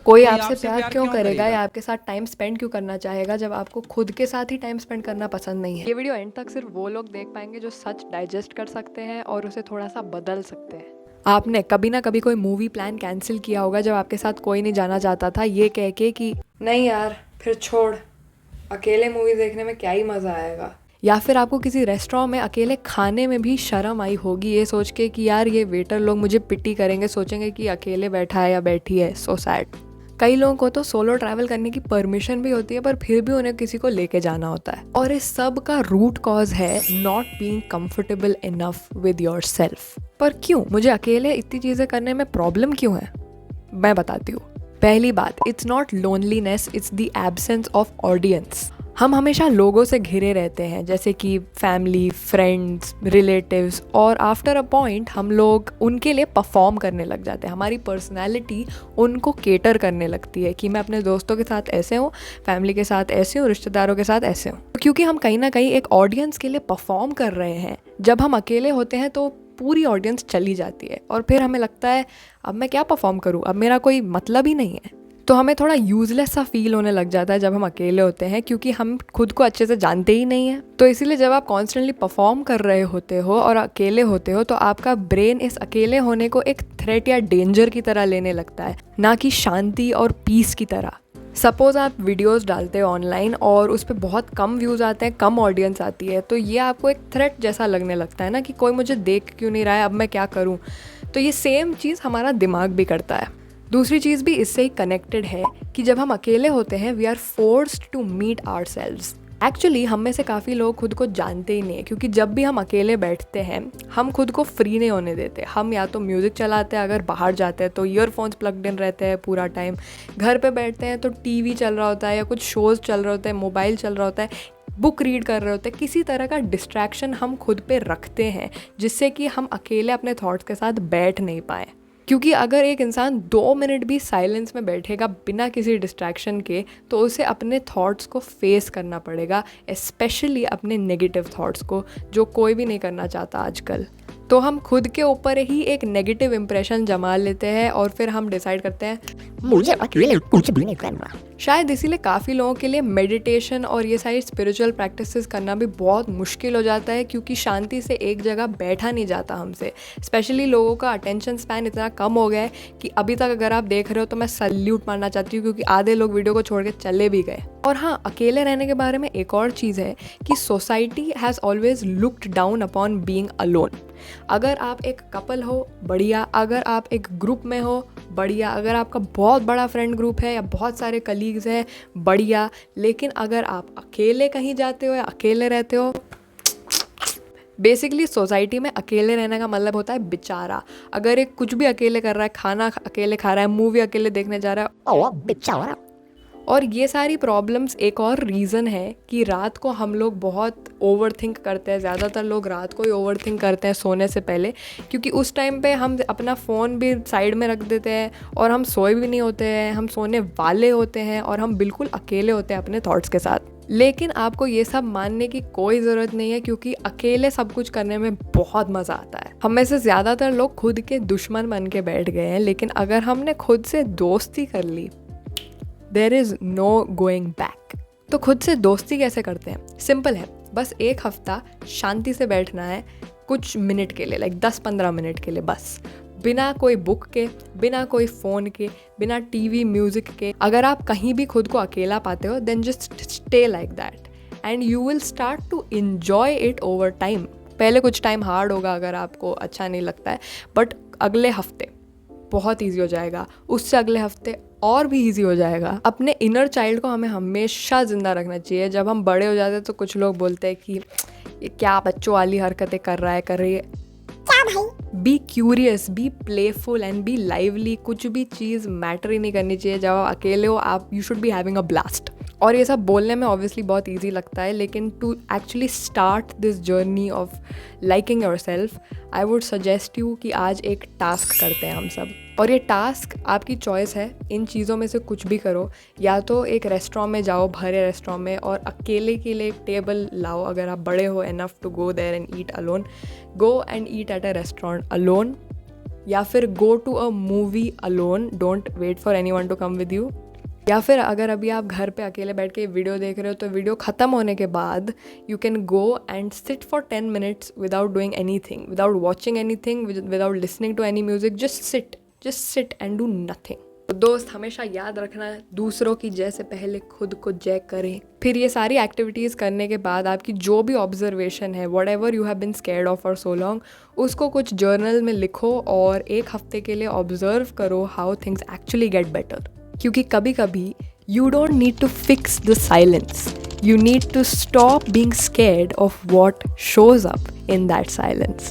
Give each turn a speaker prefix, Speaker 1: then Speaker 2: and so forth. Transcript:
Speaker 1: कोई आपसे प्यार क्यों करेगा या आपके साथ टाइम स्पेंड क्यों करना चाहेगा जब आपको खुद के साथ ही टाइम स्पेंड करना पसंद नहीं है। ये वीडियो एंड तक सिर्फ वो लोग देख पाएंगे जो सच डाइजेस्ट कर सकते हैं और उसे थोड़ा सा बदल सकते हैं। आपने कभी ना कभी कोई मूवी प्लान कैंसिल किया होगा जब आपके साथ कोई नहीं जाना चाहता था, ये कह के कि नहीं यार फिर छोड़, अकेले मूवी देखने में क्या ही मज़ा आएगा। या फिर आपको किसी रेस्टोरेंट में अकेले खाने में भी शर्म आई होगी ये सोच के कि यार ये वेटर लोग मुझे पिटी करेंगे, सोचेंगे कि अकेले बैठा है या बैठी है। So sad. कई लोगों को तो सोलो ट्रैवल करने की परमिशन भी होती है पर फिर भी उन्हें किसी को लेके जाना होता है। और इस सब का रूट कॉज है not being comfortable enough with yourself. पर क्यों मुझे अकेले इतनी चीज़ें करने में प्रॉब्लम क्यों है, मैं बताती हूँ। पहली बात, it's not loneliness, it's the absence of audience. हम हमेशा लोगों से घिरे रहते हैं, जैसे कि फैमिली, फ्रेंड्स, रिलेटिव्स, और आफ्टर अ पॉइंट हम लोग उनके लिए परफॉर्म करने लग जाते हैं। हमारी पर्सनैलिटी उनको केटर करने लगती है कि मैं अपने दोस्तों के साथ ऐसे हूँ, फैमिली के साथ ऐसे हूँ, रिश्तेदारों के साथ ऐसे हूँ। क्योंकि हम कहीं ना कहीं एक ऑडियंस के लिए परफॉर्म कर रहे हैं। जब हम अकेले होते हैं तो पूरी ऑडियंस चली जाती है और फिर हमें लगता है अब मैं क्या परफॉर्म करूँ, अब मेरा कोई मतलब ही नहीं है। तो हमें थोड़ा यूजलेस सा फील होने लग जाता है जब हम अकेले होते हैं, क्योंकि हम खुद को अच्छे से जानते ही नहीं हैं। तो इसीलिए जब आप कॉन्स्टेंटली परफॉर्म कर रहे होते हो और अकेले होते हो तो आपका ब्रेन इस अकेले होने को एक थ्रेट या डेंजर की तरह लेने लगता है, ना कि शांति और पीस की तरह। सपोज़ आप वीडियोस डालते हो ऑनलाइन और उस पर बहुत कम व्यूज़ आते हैं, कम ऑडियंस आती है, तो ये आपको एक थ्रेट जैसा लगने लगता है ना कि कोई मुझे देख क्यों नहीं रहा है, अब मैं क्या करूँ। तो ये सेम चीज़ हमारा दिमाग भी करता है। दूसरी चीज़ भी इससे ही कनेक्टेड है कि जब हम अकेले होते हैं we are forced to meet ourselves. Actually हम में से काफ़ी लोग खुद को जानते ही नहीं है, क्योंकि जब भी हम अकेले बैठते हैं हम खुद को फ्री नहीं होने देते। हम या तो म्यूज़िक चलाते हैं, अगर बाहर जाते हैं तो ईयरफोन्स प्लग्ड इन रहते हैं पूरा टाइम, घर पे बैठते हैं तो टीवी चल रहा होता है या कुछ शोज़ चल रहे होते हैं, मोबाइल चल रहा होता है, बुक रीड कर रहे होते हैं। किसी तरह का डिस्ट्रैक्शन हम खुद पे रखते हैं जिससे कि हम अकेले अपने थॉट्स के साथ बैठ नहीं पाए। क्योंकि अगर एक इंसान 2 मिनट भी साइलेंस में बैठेगा बिना किसी डिस्ट्रैक्शन के तो उसे अपने थॉट्स को फेस करना पड़ेगा, स्पेशली अपने नेगेटिव थॉट्स को, जो कोई भी नहीं करना चाहता आजकल। तो हम खुद के ऊपर ही एक नेगेटिव इंप्रेशन जमा लेते हैं और फिर हम डिसाइड करते हैं
Speaker 2: मुझे अकेले कुछ भी नहीं करना।
Speaker 1: शायद इसीलिए काफ़ी लोगों के लिए मेडिटेशन और ये सारी स्पिरिचुअल प्रैक्टिसेस करना भी बहुत मुश्किल हो जाता है, क्योंकि शांति से एक जगह बैठा नहीं जाता हमसे। स्पेशली लोगों का अटेंशन स्पैन इतना कम हो गया है कि अभी तक अगर आप देख रहे हो तो मैं सल्यूट मारना चाहती हूँ, क्योंकि आधे लोग वीडियो को छोड़ के चले भी गए। और हाँ, अकेले रहने के बारे में एक और चीज़ है कि society has always looked down upon being alone. अगर आप एक कपल हो बढ़िया, अगर आप एक ग्रुप में हो बढ़िया, अगर आपका बहुत बड़ा फ्रेंड ग्रुप है या बहुत सारे कलीग्स हैं बढ़िया, लेकिन अगर आप अकेले कहीं जाते हो या अकेले रहते हो, बेसिकली सोसाइटी में अकेले रहने का मतलब होता है बेचारा। अगर एक कुछ भी अकेले कर रहा है, खाना अकेले खा रहा है, मूवी अकेले देखने जा रहा है,
Speaker 2: ओ बेचारा।
Speaker 1: और ये सारी प्रॉब्लम्स एक और रीज़न है कि रात को हम लोग बहुत ओवर थिंक करते हैं। ज़्यादातर लोग रात को ही ओवर थिंक करते हैं सोने से पहले, क्योंकि उस टाइम पे हम अपना फ़ोन भी साइड में रख देते हैं और हम सोए भी नहीं होते हैं, हम सोने वाले होते हैं और हम बिल्कुल अकेले होते हैं अपने थॉट्स के साथ। लेकिन आपको ये सब मानने की कोई ज़रूरत नहीं है, क्योंकि अकेले सब कुछ करने में बहुत मज़ा आता है। हम में से ज़्यादातर लोग खुद के दुश्मन बन के बैठ गए हैं, लेकिन अगर हमने खुद से दोस्ती कर ली, there is no going back. तो खुद से दोस्ती कैसे करते हैं? सिंपल है, बस एक हफ्ता शांति से बैठना है कुछ मिनट के लिए, लाइक 10-15 मिनट के लिए, बस बिना कोई बुक के, बिना कोई फ़ोन के, बिना टीवी म्यूज़िक के। अगर आप कहीं भी खुद को अकेला पाते हो then just stay like that and you will start to enjoy it over time. पहले कुछ टाइम हार्ड होगा अगर आपको अच्छा नहीं लगता है, बट अगले हफ्ते बहुत ईजी हो जाएगा, उससे अगले हफ्ते और भी ईजी हो जाएगा। अपने इनर चाइल्ड को हमें हमेशा ज़िंदा रखना चाहिए। जब हम बड़े हो जाते हैं तो कुछ लोग बोलते हैं कि ये क्या बच्चों वाली हरकतें कर रहा है, कर रही है।
Speaker 2: क्या भाई?
Speaker 1: Be curious, be playful and be lively. कुछ भी चीज़ मैटर ही नहीं करनी चाहिए। जब आप अकेले हो आप you should be having a blast. और ये सब बोलने में ऑब्वियसली बहुत ईजी लगता है, लेकिन to actually start this journey of liking yourself I would suggest you कि आज एक टास्क करते हैं हम सब। और ये टास्क आपकी चॉइस है, इन चीज़ों में से कुछ भी करो। या तो एक रेस्टोरेंट में जाओ, भरे रेस्टोरेंट में, और अकेले के लिए एक टेबल लाओ। अगर आप बड़े हो enough to go there and eat alone, go and eat at a restaurant alone. या फिर go to a movie alone, don't wait for anyone to come with you. या फिर अगर अभी आप घर पे अकेले बैठ के वीडियो देख रहे हो तो वीडियो ख़त्म होने के बाद you can go and sit for 10 minutes without doing anything, without watching anything, without listening to any music, just sit and do nothing. तो दोस्त हमेशा याद रखना, दूसरों की जय से पहले खुद को जय करें। फिर ये सारी एक्टिविटीज़ करने के बाद आपकी जो भी ऑब्जर्वेशन है, what ever you have been scared of for so long, उसको कुछ जर्नल में लिखो और एक हफ्ते के लिए ऑब्जर्व करो how things actually get better. क्योंकि कभी कभी you don't need to fix the silence, you need to stop being scared of what shows up in that silence.